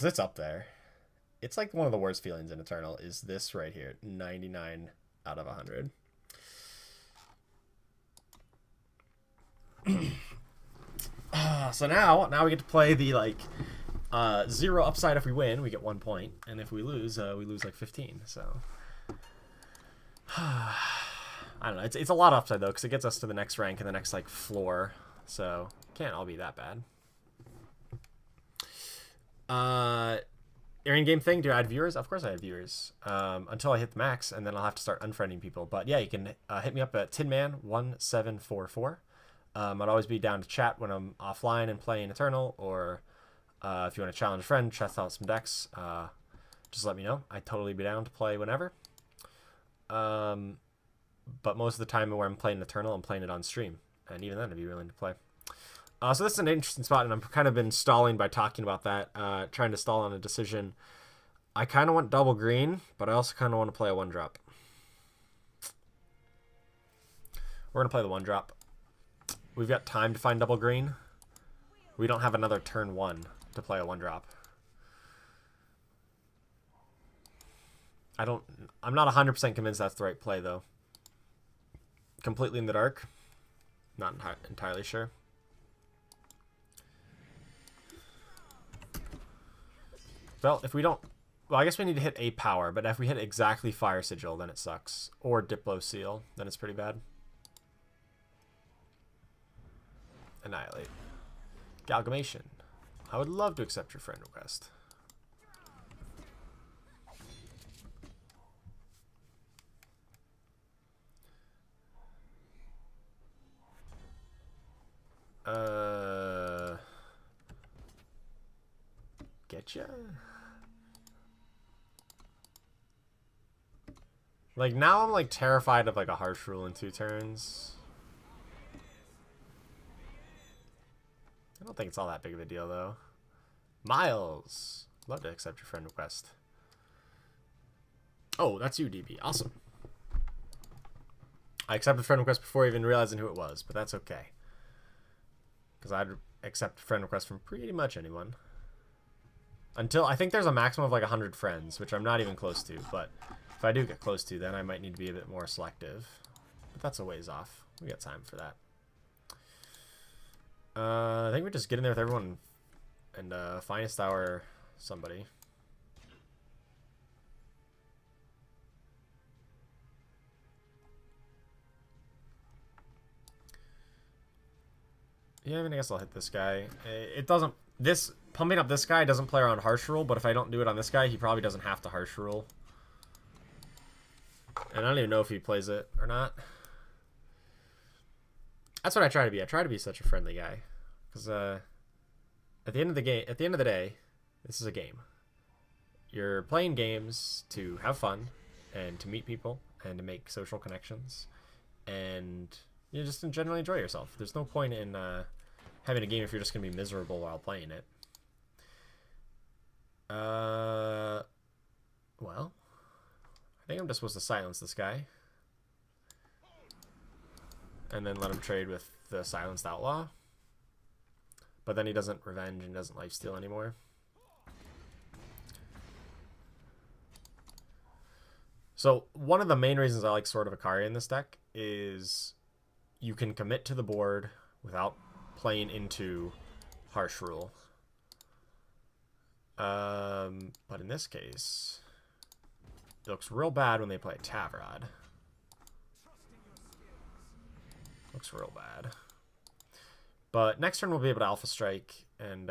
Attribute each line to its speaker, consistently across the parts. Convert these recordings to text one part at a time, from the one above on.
Speaker 1: Because it's up there. It's like one of the worst feelings in Eternal is this right here. 99 out of 100. So now we get to play the like 0 upside. If we win, we get 1 point, and if we lose like 15. So I don't know. It's a lot of upside though, because it gets us to the next rank and the next like floor. So can't all be that bad. In-game thing, do I add viewers? Of course I have viewers. Until I hit the max, and then I'll have to start unfriending people. But yeah, you can hit me up at Tinman1744. I'd always be down to chat when I'm offline and playing Eternal, or if you want to challenge a friend, test out some decks, just let me know. I'd totally be down to play whenever. But most of the time where I'm playing Eternal, I'm playing it on stream. And even then, I'd be willing to play. So this is an interesting spot, and I've kind of been stalling by talking about that, trying to stall on a decision. I kind of want double green, but I also kind of want to play a 1-drop. We're going to play the 1-drop. We've got time to find double green. We don't have another turn 1 to play a 1-drop. I'm not 100% convinced that's the right play, though. Completely in the dark. Not entirely sure. Well, if we don't... Well, I guess we need to hit a power, but if we hit exactly Fire Sigil, then it sucks. Or Diplo Seal, then it's pretty bad. Annihilate. Galgamation. I would love to accept your friend request. Getcha? Like, now I'm, like, terrified of, like, a harsh rule in 2 turns. I don't think it's all that big of a deal, though. Miles! Love to accept your friend request. Oh, that's you, DB. Awesome. I accepted friend request before even realizing who it was, but that's okay. Because I'd accept friend request from pretty much anyone. Until, I think there's a maximum of like 100 friends, which I'm not even close to, but if I do get close to, then I might need to be a bit more selective. But that's a ways off. We got time for that. I think we just get in there with everyone and finest hour somebody. Yeah, I mean, I guess I'll hit this guy. It doesn't... Pumping up this guy doesn't play around Harsh Rule, but if I don't do it on this guy, he probably doesn't have to Harsh Rule. And I don't even know if he plays it or not. That's what I try to be. I try to be such a friendly guy. Because at the end of the day, this is a game. You're playing games to have fun and to meet people and to make social connections. And you just generally enjoy yourself. There's no point in having a game if you're just going to be miserable while playing it. Well, I think I'm just supposed to silence this guy. And then let him trade with the silenced outlaw. But then he doesn't revenge and doesn't lifesteal anymore. So one of the main reasons I like Sword of Ikaria in this deck is you can commit to the board without playing into Harsh Rule. But in this case, it looks real bad when they play Tavrod. Looks real bad. But next turn we'll be able to Alpha Strike and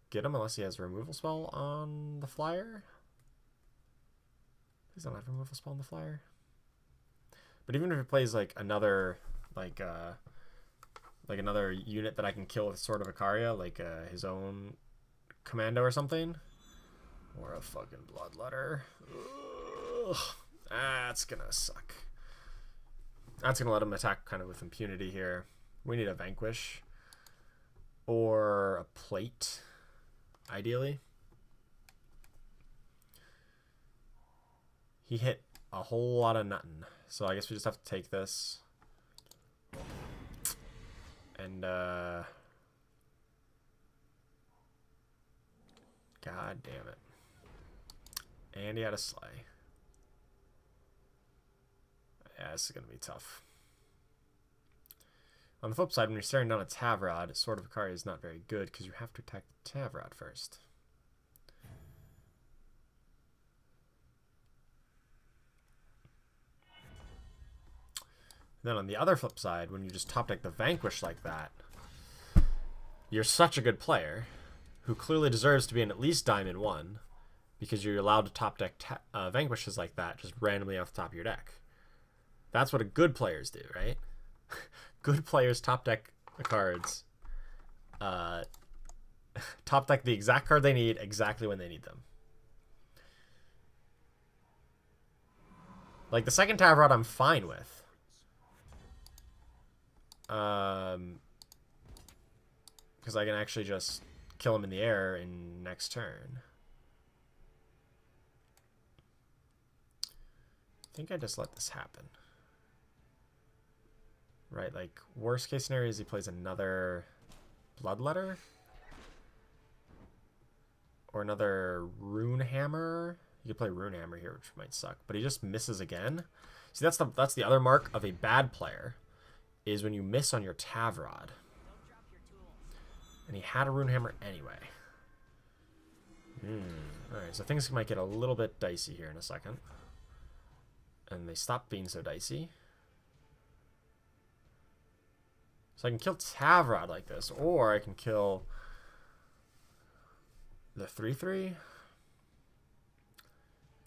Speaker 1: get him unless he has a removal spell on the flyer. Please don't have a removal spell on the flyer. But even if he plays like another another unit that I can kill with Sword of Ikaria, like his own commando or something, or a fucking Bloodletter. Ugh. That's gonna suck. That's gonna let him attack kind of with impunity here. We need a Vanquish or a Plate, ideally. He hit a whole lot of nothing, so I guess we just have to take this and God damn it. And he had a sleigh. Yeah, this is going to be tough. On the flip side, when you're staring down a Tavrod, Sword of Akari is not very good because you have to attack the Tavrod first. Then on the other flip side, when you just top deck the Vanquish like that, you're such a good player who clearly deserves to be in at least Diamond 1 because you're allowed to top deck Vanquishes like that just randomly off the top of your deck. That's what a good players do, right? Good players top deck the cards. Top deck the exact card they need exactly when they need them. Like the second Tavrod I'm fine with. Because I can actually just kill him in the air in next turn. I think I just let this happen. Right, like, worst case scenario is he plays another Bloodletter? Or another Rune Hammer? You could play Rune Hammer here, which might suck. But he just misses again. See, that's the other mark of a bad player, is when you miss on your Tavrod. And he had a Rune Hammer anyway. Alright, so things might get a little bit dicey here in a second. And they stop being so dicey. So I can kill Tavrod like this, or I can kill the 3/3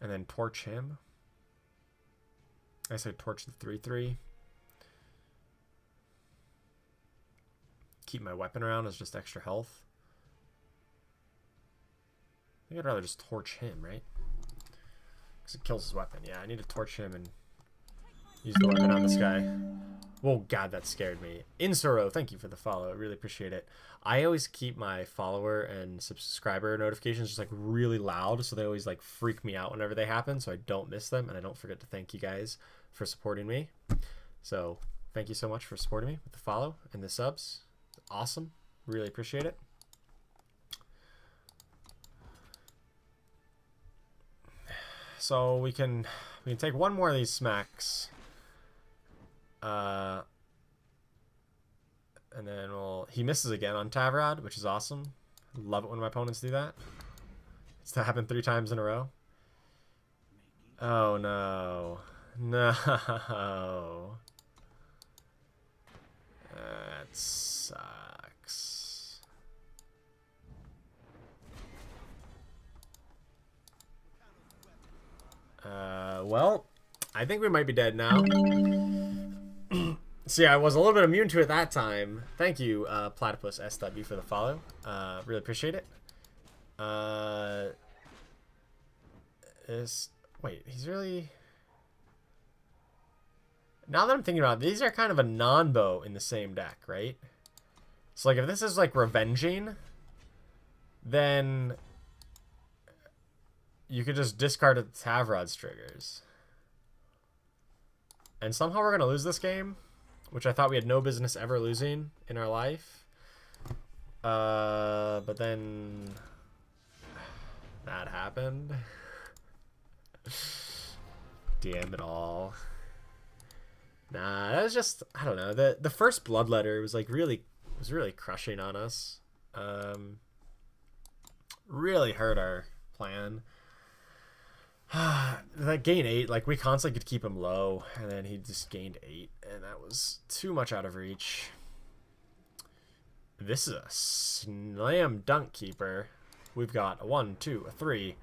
Speaker 1: and then torch him. I say torch the 3/3. Keep my weapon around as just extra health. I think I'd rather just torch him, right? Because it kills his weapon. Yeah, I need to torch him and use the weapon on this guy. Oh, God, that scared me. Insuro, thank you for the follow. I really appreciate it. I always keep my follower and subscriber notifications just like really loud, so they always like freak me out whenever they happen, so I don't miss them, and I don't forget to thank you guys for supporting me. So thank you so much for supporting me with the follow and the subs. Awesome. Really appreciate it. So we can take one more of these smacks. And then he misses again on Tavrod, which is awesome. Love it when my opponents do that. It's happened 3 times in a row. Oh no. No. That sucks. Well, I think we might be dead now. See, I was a little bit immune to it that time. Thank you, Platypus SW, for the follow. Really appreciate it. Wait, he's really... Now that I'm thinking about it, these are kind of a non-bow in the same deck, right? So, like, if this is, like, revenging, then you could just discard the Tavrod's triggers. And somehow we're going to lose this game, which I thought we had no business ever losing in our life. But then that happened. Damn it all. Nah, that was just, I don't know. The first Bloodletter was like really crushing on us. Really hurt our plan. That gain 8, like we constantly could keep him low, and then he just gained 8, and that was too much out of reach. This is a slam dunk keeper. We've got a 1, 2, a 3,